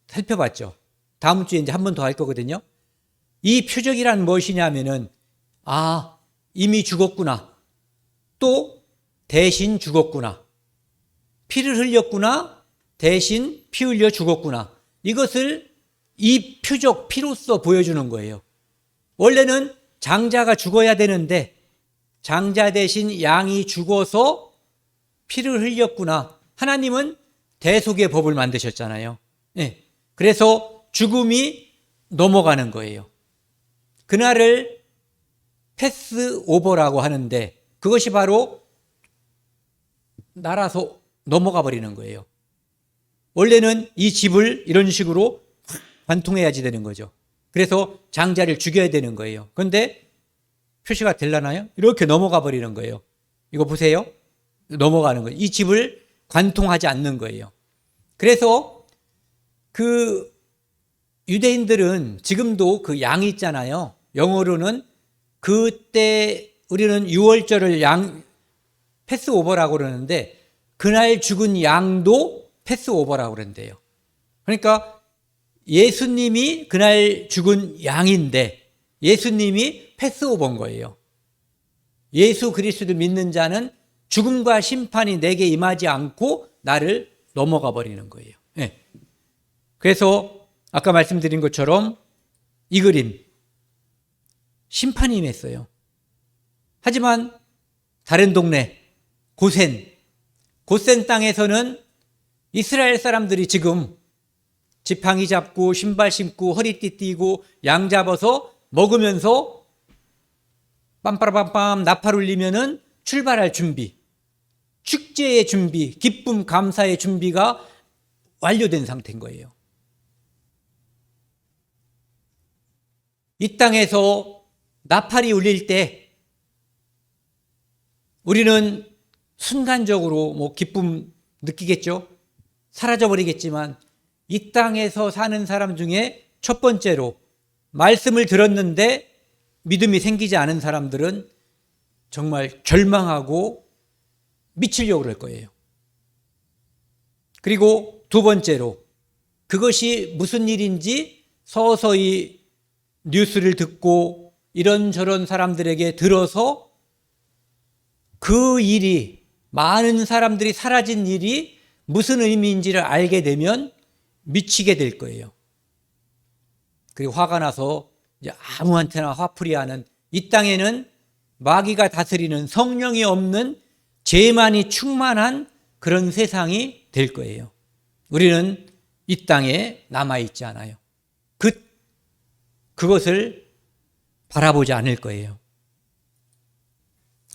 살펴봤죠. 다음 주에 이제 한 번 더 할 거거든요. 이 표적이란 무엇이냐면은, 이미 죽었구나. 또 대신 죽었구나. 피를 흘렸구나. 대신 피 흘려 죽었구나. 이것을 이 표적, 피로써 보여주는 거예요. 원래는 장자가 죽어야 되는데 장자 대신 양이 죽어서 피를 흘렸구나. 하나님은 대속의 법을 만드셨잖아요. 네. 그래서 죽음이 넘어가는 거예요. 그날을 패스오버라고 하는데 그것이 바로 날아서 넘어가 버리는 거예요. 원래는 이 집을 이런 식으로 관통해야지 되는 거죠. 그래서 장자를 죽여야 되는 거예요. 그런데 표시가 되려나요? 이렇게 넘어가 버리는 거예요. 이거 보세요. 넘어가는 거예요. 이 집을 관통하지 않는 거예요. 그래서 그 유대인들은 지금도 그 양이 있잖아요. 영어로는 그때 우리는 유월절을 패스오버라고 그러는데 그날 죽은 양도 패스오버라고 그러는데요. 그러니까 예수님이 그날 죽은 양인데 예수님이 패스오버인 거예요. 예수 그리스도를 믿는 자는 죽음과 심판이 내게 임하지 않고 나를 넘어가 버리는 거예요. 네. 그래서 아까 말씀드린 것처럼 이 그림 심판이 임했어요. 하지만 다른 동네 고센 땅에서는 이스라엘 사람들이 지금 지팡이 잡고 신발 신고 허리띠 띠고 양 잡아서 먹으면서 빰빠라빰빰 나팔 울리면은 출발할 준비, 축제의 준비, 기쁨 감사의 준비가 완료된 상태인 거예요. 이 땅에서 나팔이 울릴 때 우리는 순간적으로 기쁨 느끼겠죠. 사라져버리겠지만 이 땅에서 사는 사람 중에 첫 번째로 말씀을 들었는데 믿음이 생기지 않은 사람들은 정말 절망하고 미치려고 그럴 거예요. 그리고 두 번째로 그것이 무슨 일인지 서서히 뉴스를 듣고 이런저런 사람들에게 들어서 그 일이 많은 사람들이 사라진 일이 무슨 의미인지를 알게 되면 미치게 될 거예요. 그리고 화가 나서 이제 아무한테나 화풀이하는 이 땅에는 마귀가 다스리는 성령이 없는 죄만이 충만한 그런 세상이 될 거예요. 우리는 이 땅에 남아있지 않아요. 그것을 바라보지 않을 거예요.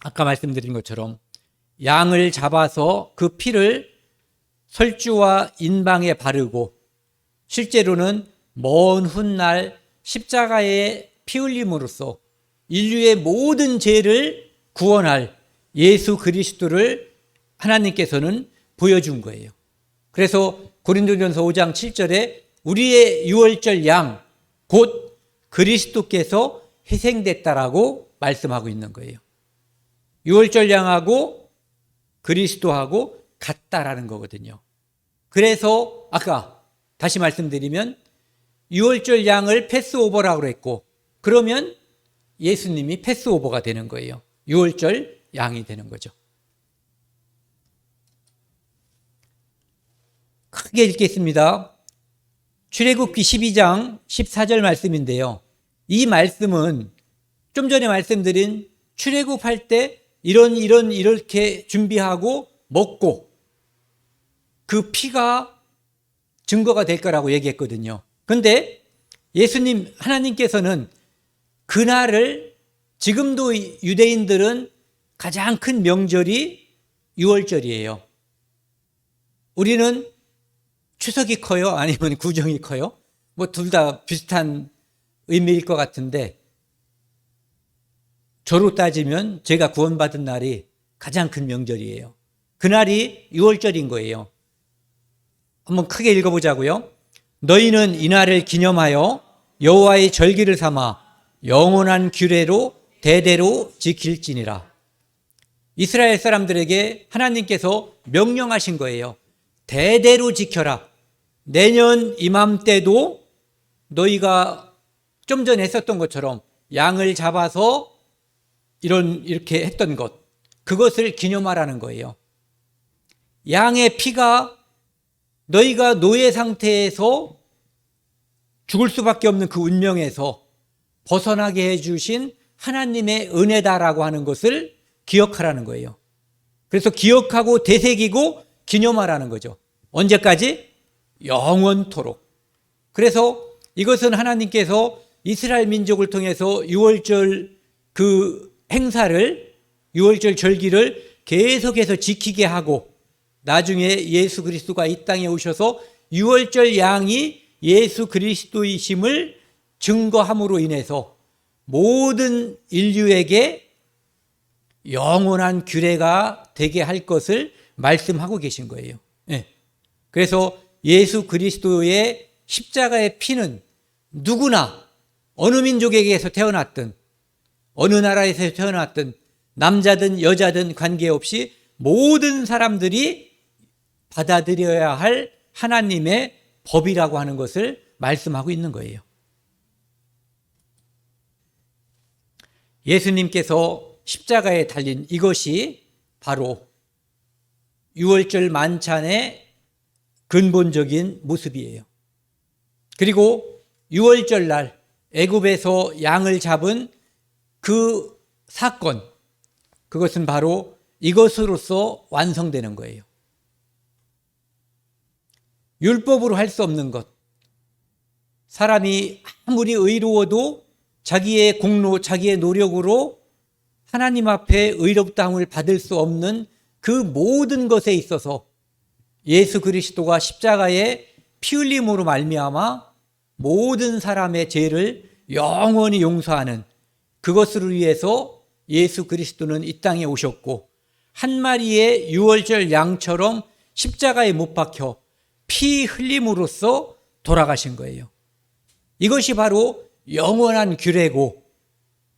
아까 말씀드린 것처럼 양을 잡아서 그 피를 설주와 인방에 바르고 실제로는 먼 훗날 십자가의 피 흘림으로써 인류의 모든 죄를 구원할 예수 그리스도를 하나님께서는 보여준 거예요. 그래서 고린도전서 5장 7절에 우리의 유월절 양 곧 그리스도께서 희생됐다라고 말씀하고 있는 거예요. 유월절 양하고 그리스도하고 같다라는 거거든요. 그래서 아까 다시 말씀드리면 유월절 양을 패스오버라고 했고 그러면 예수님이 패스오버가 되는 거예요. 유월절 양이 되는 거죠. 크게 읽겠습니다. 출애굽기 12장 14절 말씀인데요. 이 말씀은 좀 전에 말씀드린 출애굽할 때 이렇게 준비하고 먹고 그 피가 증거가 될 거라고 얘기했거든요. 그런데 예수님 하나님께서는 그날을 지금도 유대인들은 가장 큰 명절이 유월절이에요. 우리는 추석이 커요? 아니면 구정이 커요? 둘 다 비슷한 의미일 것 같은데 저로 따지면 제가 구원받은 날이 가장 큰 명절이에요. 그날이 유월절인 거예요. 한번 크게 읽어보자고요. 너희는 이날을 기념하여 여호와의 절기를 삼아 영원한 규례로 대대로 지킬지니라. 이스라엘 사람들에게 하나님께서 명령하신 거예요. 대대로 지켜라. 내년 이맘때도 너희가 좀 전에 했었던 것처럼 양을 잡아서 이렇게 했던 것, 그것을 기념하라는 거예요. 양의 피가 너희가 노예 상태에서 죽을 수밖에 없는 그 운명에서 벗어나게 해주신 하나님의 은혜다라고 하는 것을 기억하라는 거예요. 그래서 기억하고 되새기고 기념하라는 거죠. 언제까지? 영원토록. 그래서 이것은 하나님께서 이스라엘 민족을 통해서 유월절 그 행사를, 유월절 절기를 계속해서 지키게 하고, 나중에 예수 그리스도가 이 땅에 오셔서 유월절 양이 예수 그리스도이심을 증거함으로 인해서 모든 인류에게 영원한 규례가 되게 할 것을 말씀하고 계신 거예요. 네. 그래서 예수 그리스도의 십자가의 피는 누구나 어느 민족에게서 태어났든 어느 나라에서 태어났든 남자든 여자든 관계없이 모든 사람들이 받아들여야 할 하나님의 법이라고 하는 것을 말씀하고 있는 거예요. 예수님께서 십자가에 달린 이것이 바로 유월절 만찬의 근본적인 모습이에요. 그리고 유월절 날 애굽에서 양을 잡은 그 사건, 그것은 바로 이것으로서 완성되는 거예요. 율법으로 할 수 없는 것, 사람이 아무리 의로워도 자기의 공로, 자기의 노력으로 하나님 앞에 의롭다함을 받을 수 없는 그 모든 것에 있어서 예수 그리스도가 십자가에 피 흘림으로 말미암아 모든 사람의 죄를 영원히 용서하는 그것을 위해서 예수 그리스도는 이 땅에 오셨고, 한 마리의 유월절 양처럼 십자가에 못 박혀 피 흘림으로써 돌아가신 거예요. 이것이 바로 영원한 규례고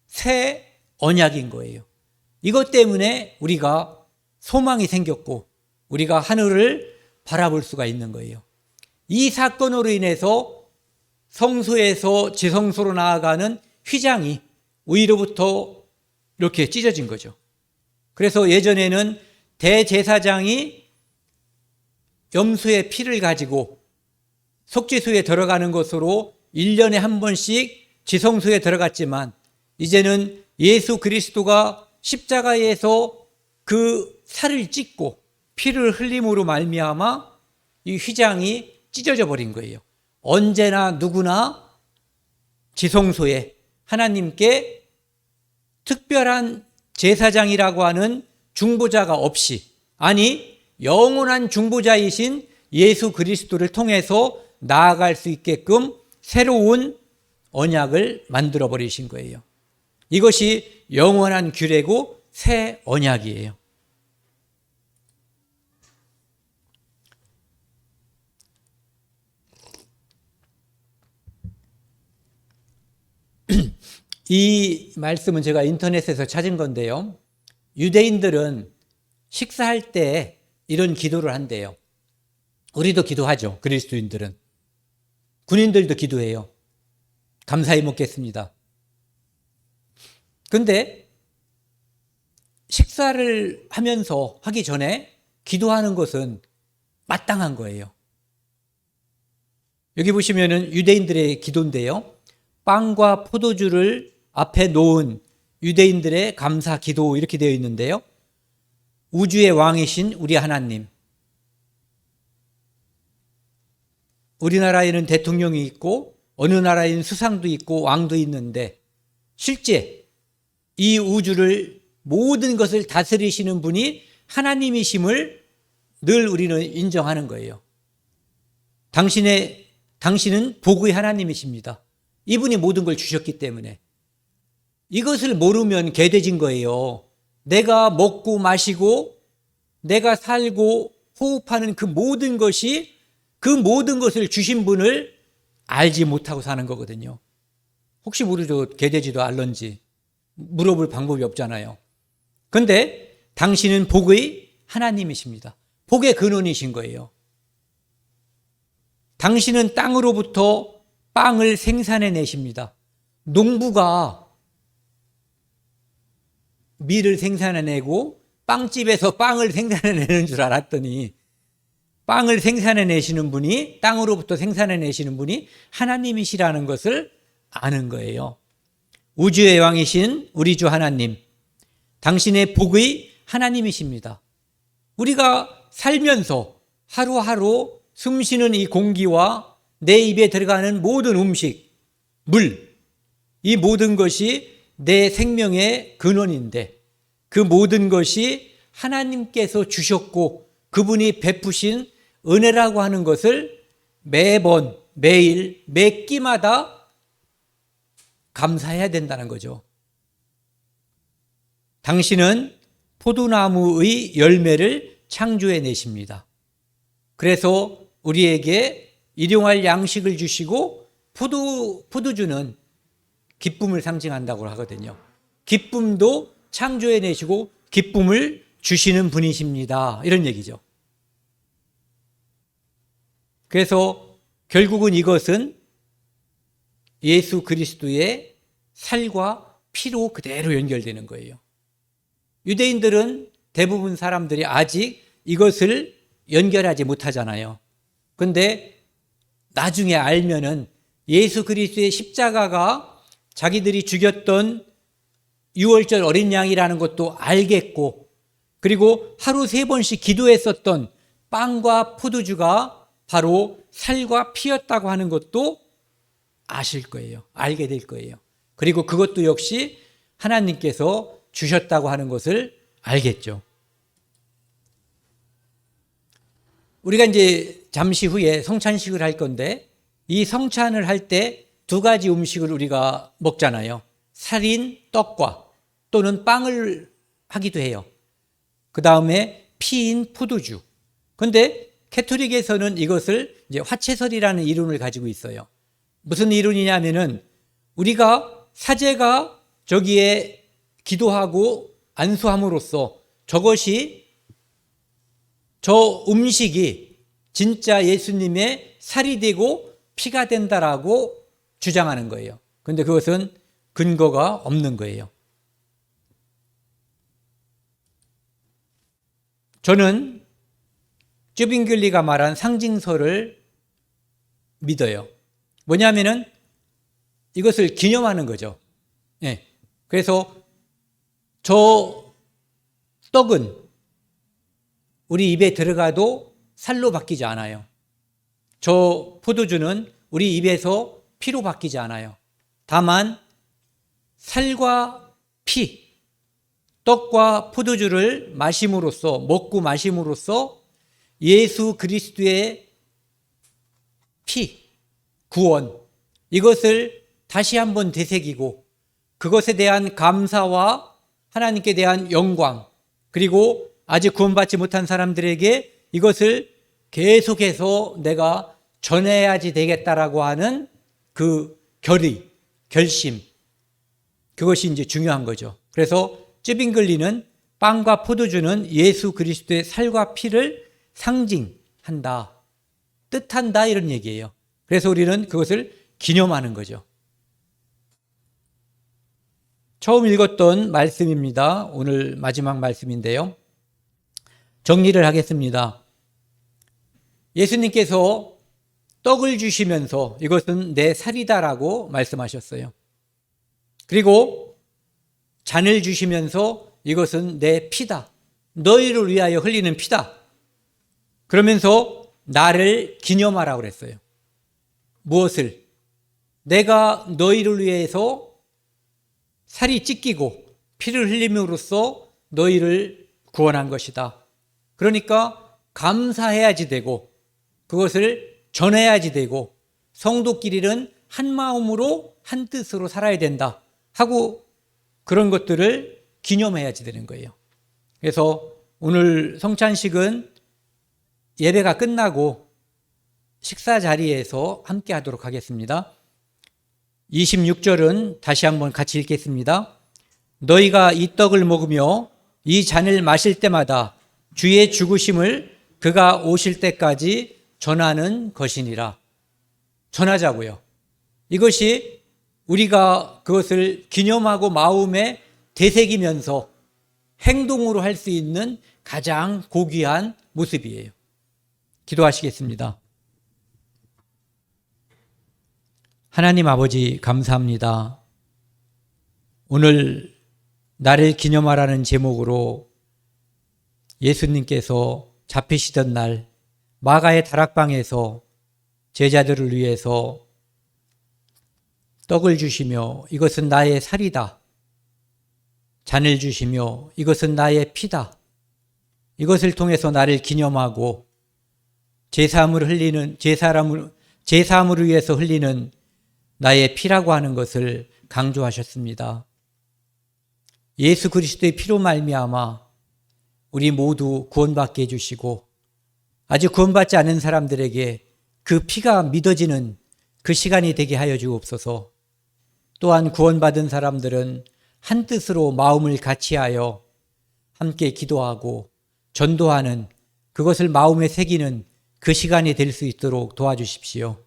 새 언약인 거예요. 이것 때문에 우리가 소망이 생겼고 우리가 하늘을 바라볼 수가 있는 거예요. 이 사건으로 인해서 성소에서 지성소로 나아가는 휘장이 위로부터 이렇게 찢어진 거죠. 그래서 예전에는 대제사장이 염소의 피를 가지고 속죄소에 들어가는 것으로 1년에 한 번씩 지성소에 들어갔지만, 이제는 예수 그리스도가 십자가에서 그 살을 찢고 피를 흘림으로 말미암아 이 휘장이 찢어져 버린 거예요. 언제나 누구나 지성소에 하나님께 특별한 제사장이라고 하는 중보자가 없이, 아니 영원한 중보자이신 예수 그리스도를 통해서 나아갈 수 있게끔 새로운 언약을 만들어 버리신 거예요. 이것이 영원한 규례고 새 언약이에요. 이 말씀은 제가 인터넷에서 찾은 건데요. 유대인들은 식사할 때 이런 기도를 한대요. 우리도 기도하죠. 그리스도인들은. 군인들도 기도해요. 감사히 먹겠습니다. 근데 식사를 하면서 하기 전에 기도하는 것은 마땅한 거예요. 여기 보시면은 유대인들의 기도인데요. 빵과 포도주를 앞에 놓은 유대인들의 감사 기도 이렇게 되어 있는데요. 우주의 왕이신 우리 하나님, 우리나라에는 대통령이 있고 어느 나라에는 수상도 있고 왕도 있는데, 실제 이 우주를 모든 것을 다스리시는 분이 하나님이심을 늘 우리는 인정하는 거예요. 당신은 복의 하나님이십니다. 이분이 모든 걸 주셨기 때문에. 이것을 모르면 개돼진 거예요. 내가 먹고 마시고 내가 살고 호흡하는 그 모든 것이, 그 모든 것을 주신 분을 알지 못하고 사는 거거든요. 혹시 모르죠. 개돼지도 알런지 물어볼 방법이 없잖아요. 그런데 당신은 복의 하나님이십니다. 복의 근원이신 거예요. 당신은 땅으로부터 빵을 생산해 내십니다. 농부가 밀을 생산해내고 빵집에서 빵을 생산해내는 줄 알았더니 빵을 생산해내시는 분이, 땅으로부터 생산해내시는 분이 하나님이시라는 것을 아는 거예요. 우주의 왕이신 우리 주 하나님, 당신의 복의 하나님이십니다. 우리가 살면서 하루하루 숨쉬는 이 공기와 내 입에 들어가는 모든 음식, 물, 이 모든 것이 내 생명의 근원인데 그 모든 것이 하나님께서 주셨고 그분이 베푸신 은혜라고 하는 것을 매번, 매일, 매 끼마다 감사해야 된다는 거죠. 당신은 포도나무의 열매를 창조해 내십니다. 그래서 우리에게 일용할 양식을 주시고 포도주는 기쁨을 상징한다고 하거든요. 기쁨도 창조해 내시고 기쁨을 주시는 분이십니다. 이런 얘기죠. 그래서 결국은 이것은 예수 그리스도의 살과 피로 그대로 연결되는 거예요. 유대인들은 대부분 사람들이 아직 이것을 연결하지 못하잖아요. 그런데 나중에 알면은 예수 그리스도의 십자가가 자기들이 죽였던 6월절 어린 양이라는 것도 알겠고, 그리고 하루 3번씩 기도했었던 빵과 포도주가 바로 살과 피였다고 하는 것도 아실 거예요. 알게 될 거예요. 그리고 그것도 역시 하나님께서 주셨다고 하는 것을 알겠죠. 우리가 이제 잠시 후에 성찬식을 할 건데, 이 성찬을 할 때 2가지 음식을 우리가 먹잖아요. 살인 떡과 또는 빵을 하기도 해요. 그 다음에 피인 포도주. 그런데 캐토릭에서는 이것을 이제 화채설이라는 이론을 가지고 있어요. 무슨 이론이냐면은 우리가 사제가 저기에 기도하고 안수함으로써 저것이, 저 음식이 진짜 예수님의 살이 되고 피가 된다라고 주장하는 거예요. 그런데 그것은 근거가 없는 거예요. 저는 쯔빙글리가 말한 상징설을 믿어요. 뭐냐면은 이것을 기념하는 거죠. 예. 그래서 저 떡은 우리 입에 들어가도 살로 바뀌지 않아요. 저 포도주는 우리 입에서 피로 바뀌지 않아요. 다만 살과 피, 떡과 포도주를 마심으로써, 먹고 마심으로써 예수 그리스도의 피, 구원, 이것을 다시 한번 되새기고 그것에 대한 감사와 하나님께 대한 영광, 그리고 아직 구원받지 못한 사람들에게 이것을 계속해서 내가 전해야지 되겠다라고 하는 그 결의, 결심, 그것이 이제 중요한 거죠. 그래서 쯔빙글리는 빵과 포도주는 예수 그리스도의 살과 피를 상징한다, 뜻한다, 이런 얘기예요. 그래서 우리는 그것을 기념하는 거죠. 처음 읽었던 말씀입니다. 오늘 마지막 말씀인데요. 정리를 하겠습니다. 예수님께서 떡을 주시면서 이것은 내 살이다라고 말씀하셨어요. 그리고 잔을 주시면서 이것은 내 피다, 너희를 위하여 흘리는 피다. 그러면서 나를 기념하라고 그랬어요. 무엇을? 내가 너희를 위해서 살이 찢기고 피를 흘림으로써 너희를 구원한 것이다. 그러니까 감사해야지 되고 그것을 전해야지 되고 성도끼리는 한 마음으로 한 뜻으로 살아야 된다 하고 그런 것들을 기념해야지 되는 거예요. 그래서 오늘 성찬식은 예배가 끝나고 식사 자리에서 함께 하도록 하겠습니다. 26절은 다시 한번 같이 읽겠습니다. 너희가 이 떡을 먹으며 이 잔을 마실 때마다 주의 죽으심을 그가 오실 때까지 전하는 것이니라. 전하자고요. 이것이 우리가 그것을 기념하고 마음에 되새기면서 행동으로 할 수 있는 가장 고귀한 모습이에요. 기도하시겠습니다. 하나님 아버지 감사합니다. 오늘 나를 기념하라는 제목으로 예수님께서 잡히시던 날 마가의 다락방에서 제자들을 위해서 떡을 주시며 이것은 나의 살이다. 잔을 주시며 이것은 나의 피다. 이것을 통해서 나를 기념하고 제사함을 위해서 흘리는 나의 피라고 하는 것을 강조하셨습니다. 예수 그리스도의 피로 말미암아 우리 모두 구원받게 해주시고 아직 구원받지 않은 사람들에게 그 피가 믿어지는 그 시간이 되게 하여 주옵소서. 또한 구원받은 사람들은 한 뜻으로 마음을 같이하여 함께 기도하고 전도하는 그것을 마음에 새기는 그 시간이 될 수 있도록 도와주십시오.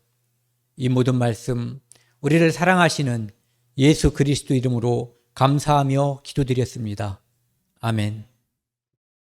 이 모든 말씀 우리를 사랑하시는 예수 그리스도 이름으로 감사하며 기도드렸습니다. 아멘.